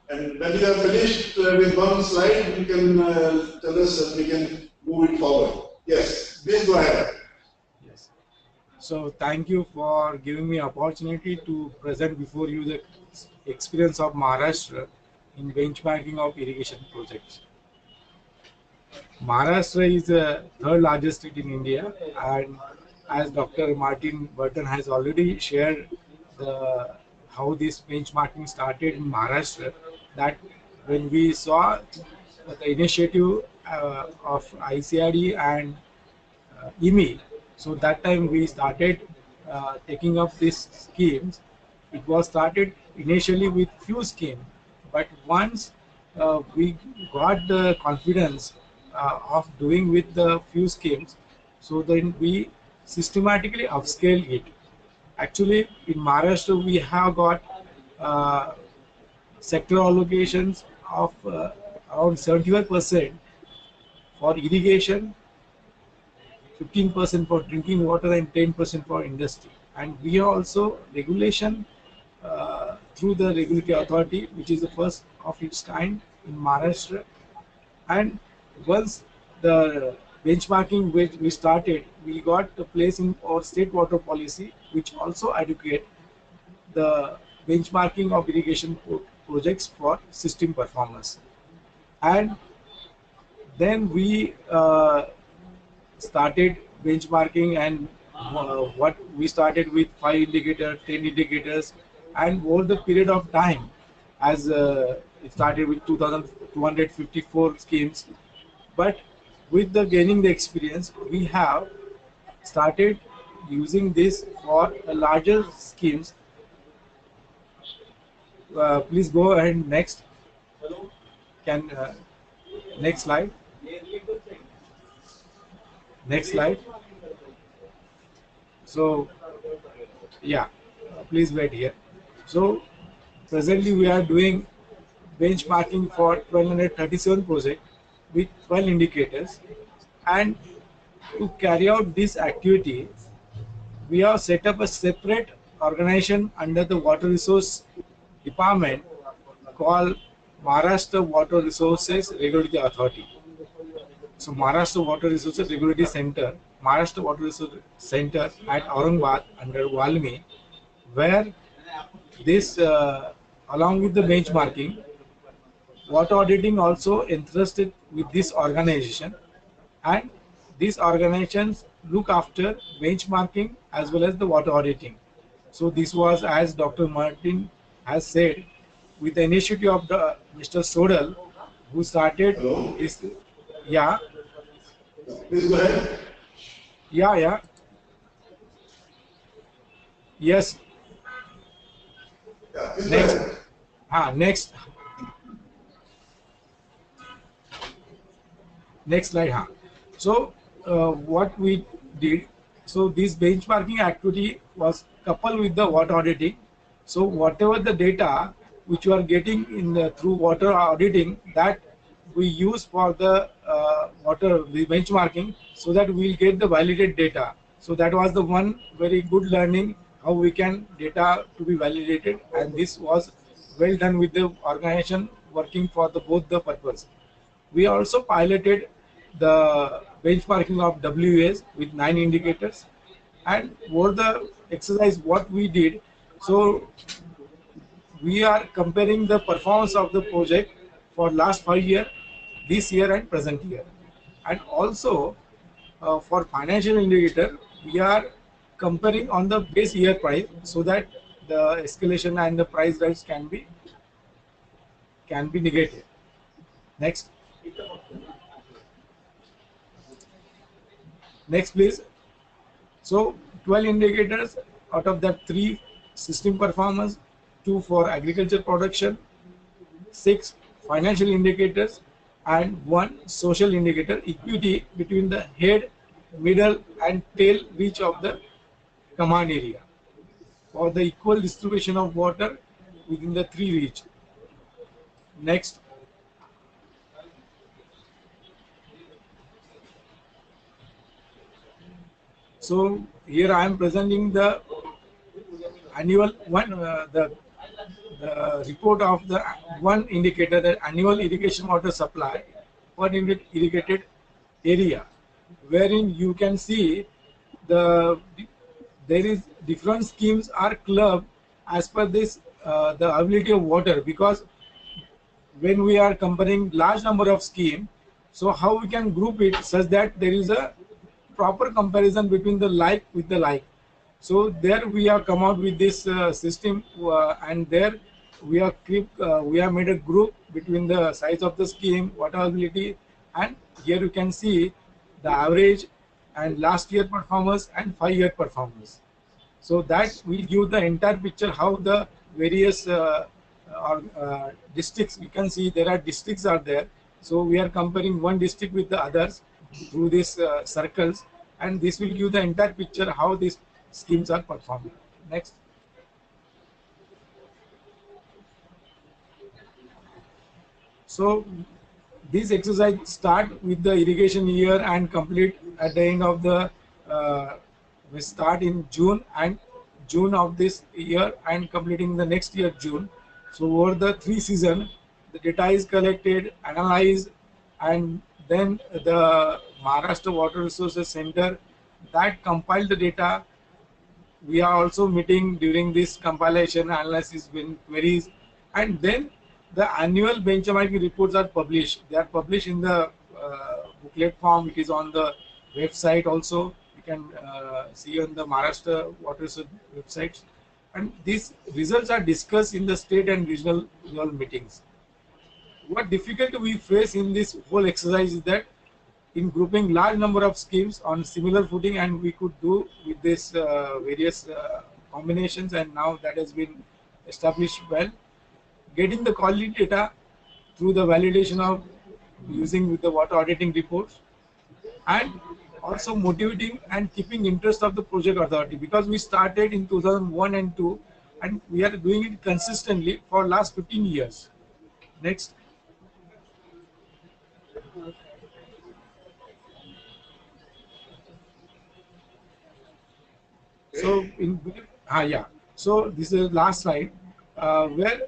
And when you are finished with one slide, you can tell us that we can move it forward. Yes, please go ahead. Yes. So thank you for giving me opportunity to present before you the experience of Maharashtra in benchmarking of irrigation projects. Maharashtra is the third largest state in India, and as Dr. Martin Burton has already shared the how this benchmarking started in Maharashtra, that when we saw the initiative of ICID and IMI, so that time we started taking up these schemes. It was started initially with few schemes, but once we got the confidence of doing with the few schemes, so then we systematically upscale it. Actually, in Maharashtra, we have got uh, sector allocations of around 75% for irrigation, 15% for drinking water, and 10% for industry. And we have also regulation through the regulatory authority, which is the first of its kind in Maharashtra. And once the benchmarking which we started, we got the place in our state water policy, which also educate the benchmarking of irrigation projects for system performance. And then we started benchmarking, and what we started with 5 indicators, 10 indicators, and over the period of time, as it started with 2,254 schemes, but with the gaining the experience, we have started using this for larger schemes. Please go ahead next. Can next slide. Next slide. So yeah, please wait here. So presently we are doing benchmarking for 1237 project with 12 indicators, and to carry out this activity, we have set up a separate organization under the Water Resource Department called Maharashtra Water Resources Regulatory Authority. So Maharashtra Water Resources Regulatory Center, Maharashtra Water Resources Center at Aurangabad under Valmi, where this along with the benchmarking, water auditing also entrusted with this organization, and these organizations look after benchmarking as well as the water auditing. So this was, as Dr. Martin has said, with the initiative of the Mr. Sodal, who started Hello? this. Yeah, Please go ahead. yeah. Yes. Yeah, please go Next. ahead. Next. Next slide. So what we did, so this benchmarking activity was coupled with the water auditing. So whatever the data which you are getting in the through water auditing, that we use for the the benchmarking, so that we'll get the validated data. So that was the one very good learning, how we can data to be validated, and this was well done with the organization working for the both the purpose. We also piloted the benchmarking of WAs with 9 indicators, and over the exercise what we did, so we are comparing the performance of the project for last 5 years, this year and present year. And also for financial indicator, we are comparing on the base year price, so that the escalation and the price rise can be negated. Next. Next, please. So 12 indicators, out of that 3 system performance, 2 for agriculture production, 6 financial indicators, and 1 social indicator, equity between the head, middle and tail reach of the command area, for the equal distribution of water within the 3 reach. Next. So here I am presenting the annual one, the report of the one indicator, the annual irrigation water supply per irrigated area, wherein you can see there is different schemes are clubbed as per this the availability of water, because when we are comparing large number of schemes, so how we can group it such that there is a proper comparison between the like with the like. So there we have come out with this system, and there we have made a group between the size of the scheme, water availability, and here you can see the average and last year performance and 5-year performance. So that will give the entire picture how the various districts. You can see there are districts are there. So we are comparing one district with the others through these circles, and this will give the entire picture how these schemes are performing. Next. So this exercise start with the irrigation year and complete at the end of the we start in June of this year and completing the next year June. So over the 3 seasons, the data is collected, analyzed, and then the Maharashtra Water Resources Center that compiled the data. We are also meeting during this compilation, analysis, queries, and then the annual benchmarking reports are published. They are published in the booklet form. It is on the website also. You can see on the Maharashtra Water Resources websites. And these results are discussed in the state and regional meetings. What difficulty we face in this whole exercise is that in grouping large number of schemes on similar footing, and we could do with this various combinations, and now that has been established well. Getting the quality data through the validation of using with the water auditing reports, and also motivating and keeping interest of the project authority, because we started in 2001 and 2 and we are doing it consistently for last 15 years. Next. So in so this is the last slide where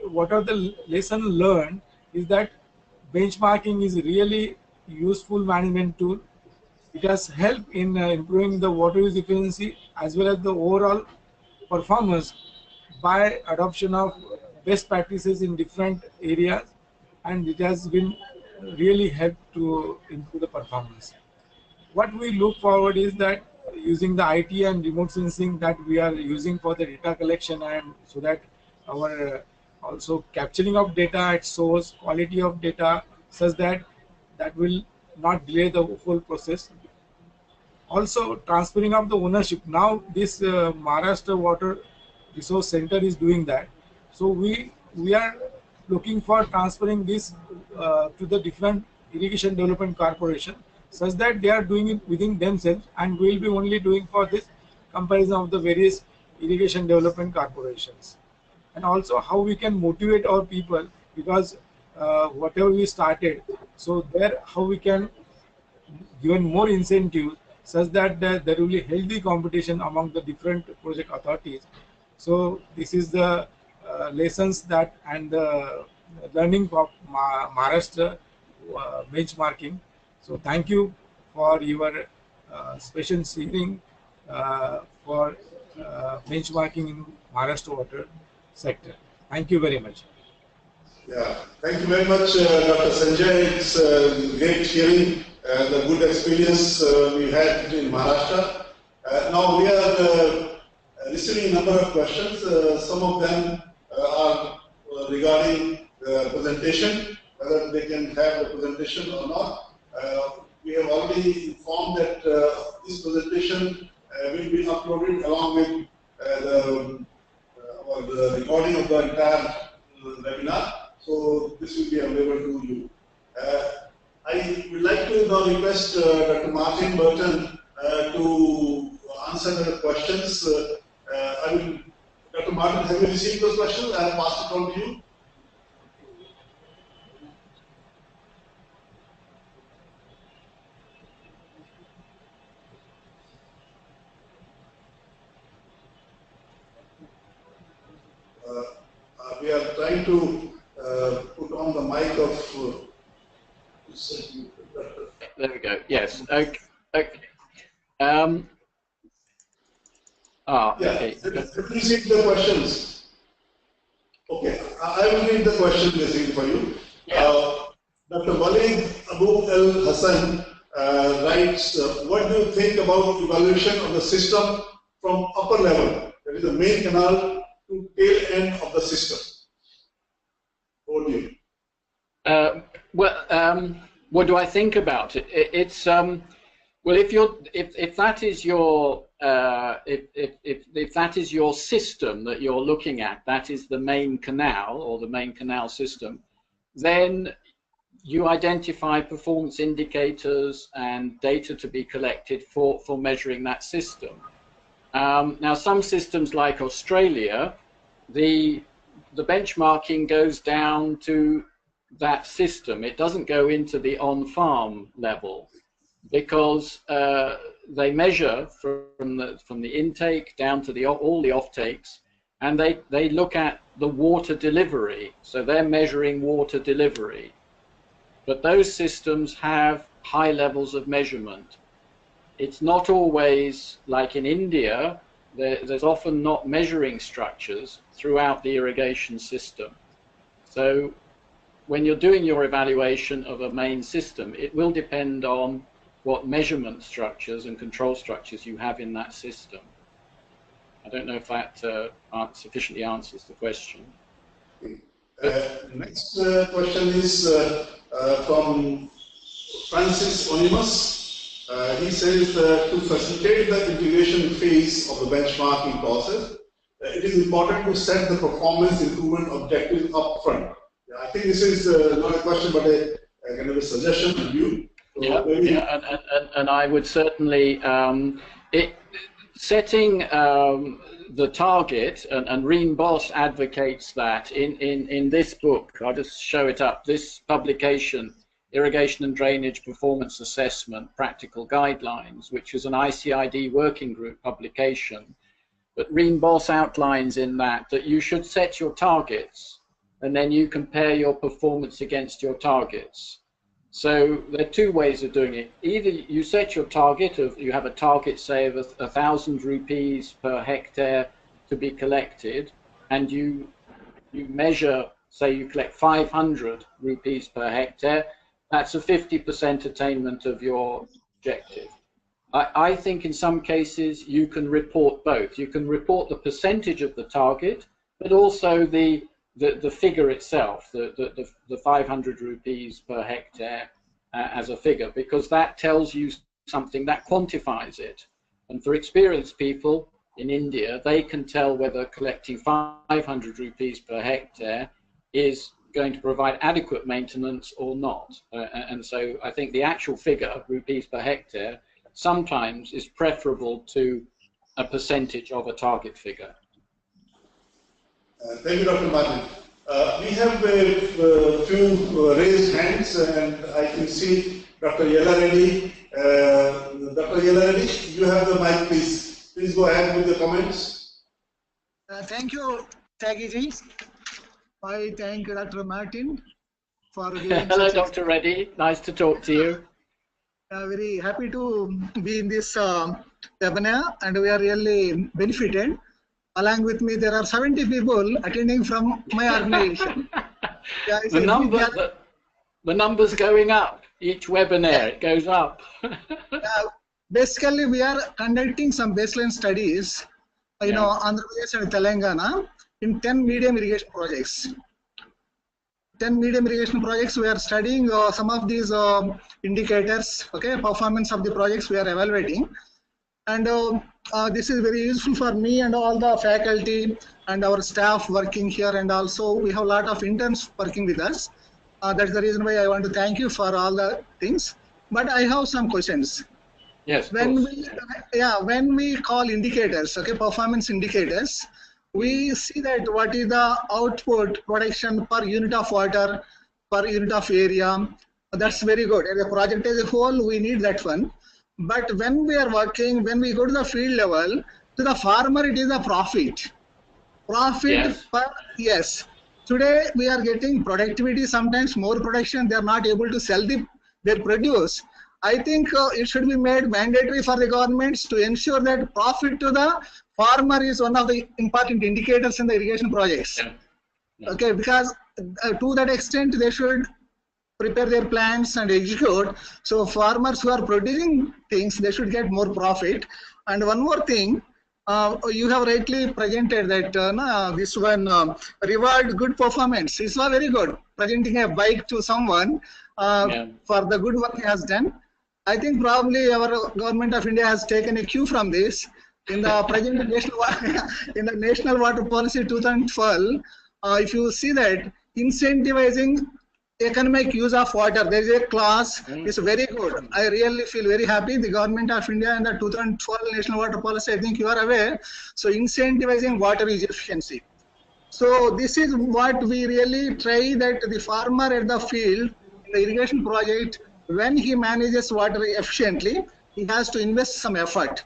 what are the lesson learned is that benchmarking is really useful management tool. It has helped in improving the water use efficiency as well as the overall performance by adoption of best practices in different areas, and it has been really helped to improve the performance. What we look forward is that using the IT and remote sensing that we are using for the data collection, and so that our also capturing of data at source, quality of data, such that that will not delay the whole process. Also transferring of the ownership. Now this Maharashtra Water Resource Center is doing that. So we are looking for transferring this to the different irrigation development corporation, such that they are doing it within themselves, and we will be only doing for this comparison of the various irrigation development corporations. And also how we can motivate our people, because whatever we started, so there how we can give more incentives such that there will be healthy competition among the different project authorities. So this is the lessons that and the learning of Maharashtra benchmarking. So thank you for your special hearing for benchmarking in Maharashtra water sector. Thank you very much. Yeah, thank you very much, Dr. Sanjay. It's great hearing the good experience we had in Maharashtra. Now we are receiving a number of questions. Some of them are regarding the presentation, whether they can have the presentation or not. We have already informed that this presentation will be uploaded along with the recording of the entire webinar. So this will be available to you. I would like to now request Dr. Martin Burton to answer the questions. Dr. Martin, have you received those questions? I have passed it on to you. We are trying to put on the mic of. There we go. Yes. Okay. Okay. Okay. Read the questions. Okay, I will read the question basically for you. Yeah. Dr. Walid Abu El Hassan writes, what do you think about evaluation of the system from upper level, that is the main canal to tail end of the system? Over to you. What do I think about it? It's well, if that is your if that is your system that you're looking at, that is the main canal or the main canal system, then you identify performance indicators and data to be collected for measuring that system. Now, some systems like Australia, the benchmarking goes down to that system. It doesn't go into the on-farm level, because they measure from the intake down to all the offtakes, and they look at the water delivery. So they're measuring water delivery. But those systems have high levels of measurement. It's not always like in India. There's often not measuring structures throughout the irrigation system. So when you're doing your evaluation of a main system, it will depend on what measurement structures and control structures you have in that system. I don't know if that sufficiently answers the question. Next question is from Francis Onimus. He says to facilitate the integration phase of the benchmarking process, it is important to set the performance improvement objectives up front. I think this is not a question, but a kind of a suggestion to you. So and I would certainly setting the target, and Reen Boss advocates that in this book. I'll just show it up. This publication, Irrigation and Drainage Performance Assessment Practical Guidelines, which is an ICID working group publication. But Reen Boss outlines in that you should set your targets, and then you compare your performance against your targets. So there are two ways of doing it. Either you set your target you have a target, say, of 1,000 rupees per hectare to be collected, and you measure, say you collect 500 rupees per hectare. That's a 50% attainment of your objective. I think in some cases you can report both. You can report the percentage of the target, but also the figure itself, the 500 rupees per hectare as a figure, because that tells you something, that quantifies it. And for experienced people in India, they can tell whether collecting 500 rupees per hectare is going to provide adequate maintenance or not. And so I think the actual figure, rupees per hectare, sometimes is preferable to a percentage of a target figure. Thank you, Dr. Martin. We have a few raised hands, and I can see Dr. Yella-Reddy. Dr. Yella-Reddy, you have the mic, please. Please go ahead with the comments. Thank you, Tagiji. I thank Dr. Martin for giving Hello, Dr. Reddy. Nice to talk to you. Very happy to be in this webinar, and we are really benefited. Along with me, there are 70 people attending from my organization. The number's going up. Each webinar, it goes up. Basically, we are conducting some baseline studies, Andhra Pradesh and Telangana, in 10 medium irrigation projects. 10 medium irrigation projects, we are studying some of these indicators, performance of the projects we are evaluating. And this is very useful for me and all the faculty and our staff working here, and also we have a lot of interns working with us. That's the reason why I want to thank you for all the things. But I have some questions. Yes. When we call indicators, performance indicators, we see that what is the output production per unit of water, per unit of area. That's very good. As a project as a whole, we need that one. But when we are working, when we go to the field level, to the farmer, it is a profit. Profit per, yes. Today, we are getting productivity, sometimes more production. They are not able to sell their produce. I think it should be made mandatory for the governments to ensure that profit to the farmer is one of the important indicators in the irrigation projects. Because to that extent, they should prepare their plans and execute. So farmers who are producing things, they should get more profit. And one more thing, you have rightly presented that this one reward good performance. This was very good. Presenting a bike to someone for the good work he has done. I think probably our government of India has taken a cue from this. In the present national water policy 2012, if you see that incentivizing economic use of water, there is a clause. It's very good. I really feel very happy. The government of India and the 2012 national water policy, I think you are aware. So incentivizing water use efficiency. So this is what we really try, that the farmer at the field in the irrigation project, when he manages water efficiently, he has to invest some effort.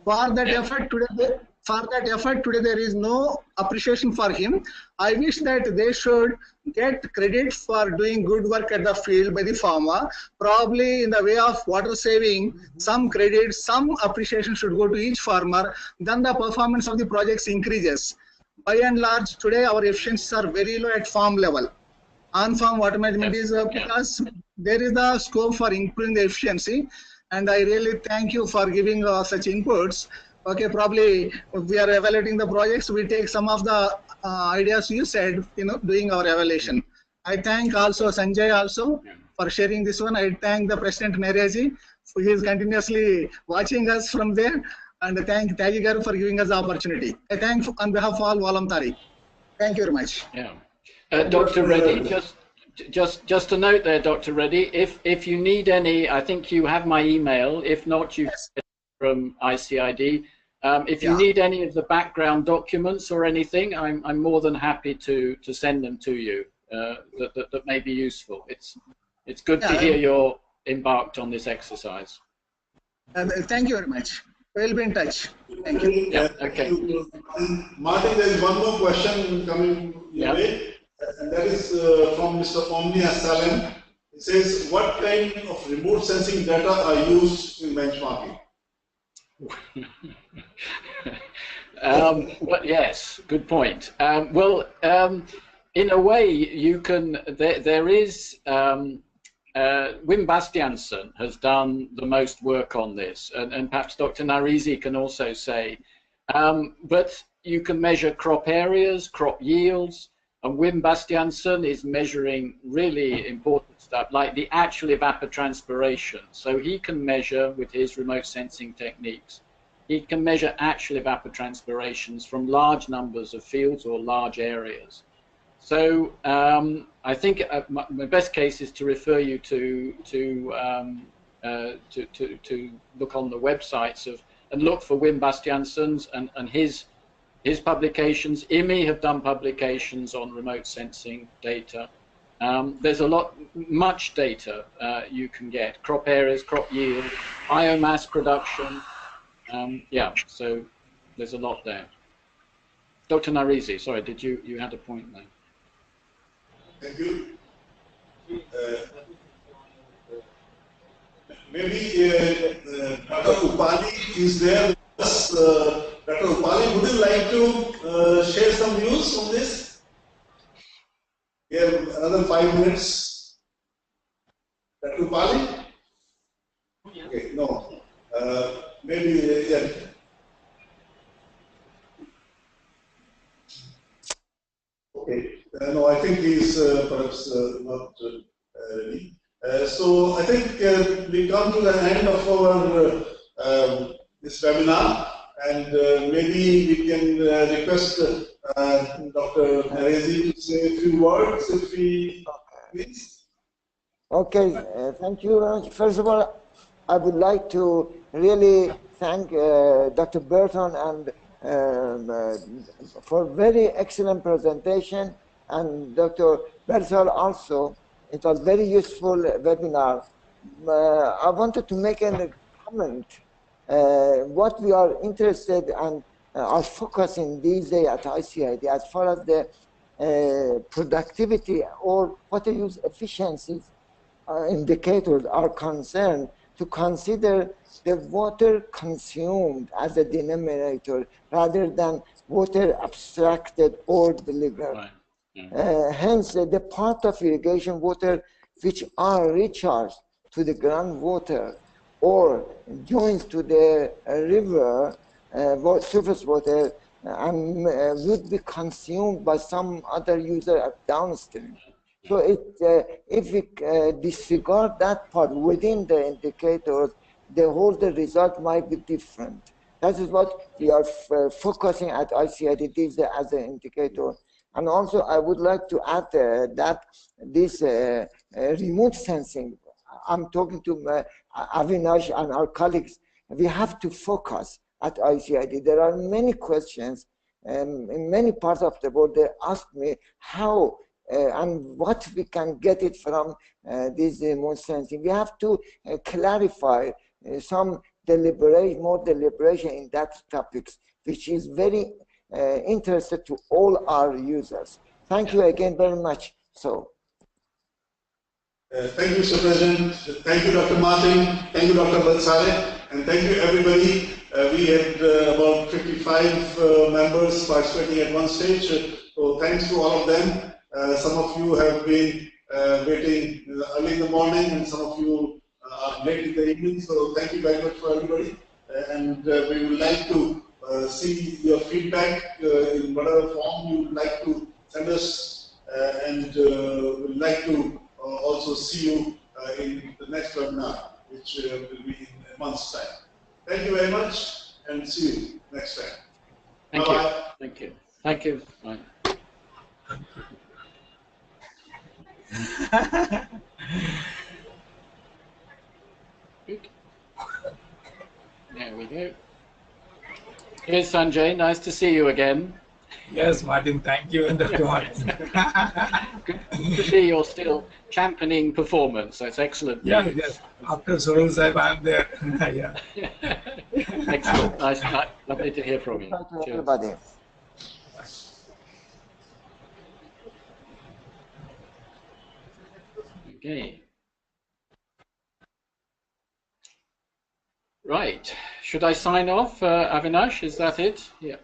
For that effort today, there is no appreciation for him. I wish that they should get credit for doing good work at the field by the farmer. Probably in the way of water saving, some credit, some appreciation should go to each farmer. Then the performance of the projects increases. By and large, today our efficiencies are very low at farm level. On-farm water management is because there is the scope for improving the efficiency. And I really thank you for giving such inputs. Okay, probably we are evaluating the projects. We take some of the ideas you said, doing our evaluation. I thank also Sanjay also for sharing this one. I thank the President Nerezi, who is continuously watching us from there. And thank Tagi Garu for giving us the opportunity. I thank on behalf of all voluntary. Thank you very much. Yeah. Dr. Reddy, just a note there, Dr. Reddy, if you need any, I think you have my email. If not, you get it from ICID. If you need any of the background documents or anything, I'm more than happy to send them to you. That may be useful. It's good to hear you're embarked on this exercise. Thank you very much. We'll be in touch. Thank you. Yeah. Okay. Martin, there is one more question coming your way. And that is from Mr. Omni Salem. It says, what kind of remote sensing data are used in benchmarking? Well, yes, good point. In a way, you can. There is. Wim Bastiansen has done the most work on this, and perhaps Dr. Narizi can also say. But you can measure crop areas, crop yields. And Wim Bastiansen is measuring really important stuff, like the actual evapotranspiration. So he can measure, with his remote sensing techniques, he can measure actual evapotranspirations from large numbers of fields or large areas. So I think my best case is to refer you to look on the websites and look for Wim Bastiansen's and his publications. IMI have done publications on remote sensing data. There's much data you can get. Crop areas, crop yield, biomass production. So there's a lot there. Dr. Narizi, sorry, you had a point there? Thank you. Maybe Dr. Upali is there. Dr. Upali, would you like to share some views on this? We have another 5 minutes. Dr. Upali? Okay, no. Maybe, yeah. Okay. No, I think he's perhaps not ready. So I think we come to the end of our this webinar, and maybe we can request Dr. Nerezi to say a few words, if we please. Okay, thank you very much. First of all, I would like to really thank Dr. Burton and for very excellent presentation, and Dr. Bersal also. It was very useful webinar. I wanted to make a comment. What we are interested and are focusing these days at ICID as far as the productivity or water use efficiencies indicators are concerned, to consider the water consumed as a denominator rather than water abstracted or delivered. Right. Hence, the part of irrigation water which are recharged to the groundwater or joins to the river surface water and would be consumed by some other user downstream. So if we disregard that part within the indicators, the result might be different. That is what we are focusing at ICID as an indicator. And also, I would like to add that this remote sensing, I'm talking to Avinash and our colleagues, we have to focus at ICID. There are many questions in many parts of the world. They ask me how and what we can get it from this remote sensing. We have to clarify some more deliberation in that topics, which is very interested to all our users. Thank you again very much. So. Thank you, Mr. President. Thank you, Dr. Martin. Thank you, Dr. Balsare. And thank you, everybody. We had about 55 members participating at one stage. So thanks to all of them. Some of you have been waiting early in the morning, and some of you are late in the evening. So thank you very much for everybody. And we would like to see your feedback in whatever form you would like to send us. And we would like to also see you in the next webinar, which will be in a month's time. Thank you very much, and see you next time. Thank Bye-bye. you. Thank you. Thank you. Bye. Good. There we go. Here's Sanjay. Nice to see you again. Yes, Martin, thank you, Dr. Martin. Good to see you're still championing performance. That's excellent. Yeah, yes. After Sorul Sahib, I'm there. Yeah. Excellent. Nice. Lovely to hear from you. Thank you, everybody. Okay. Right. Should I sign off, Avinash? Is that it? Yeah.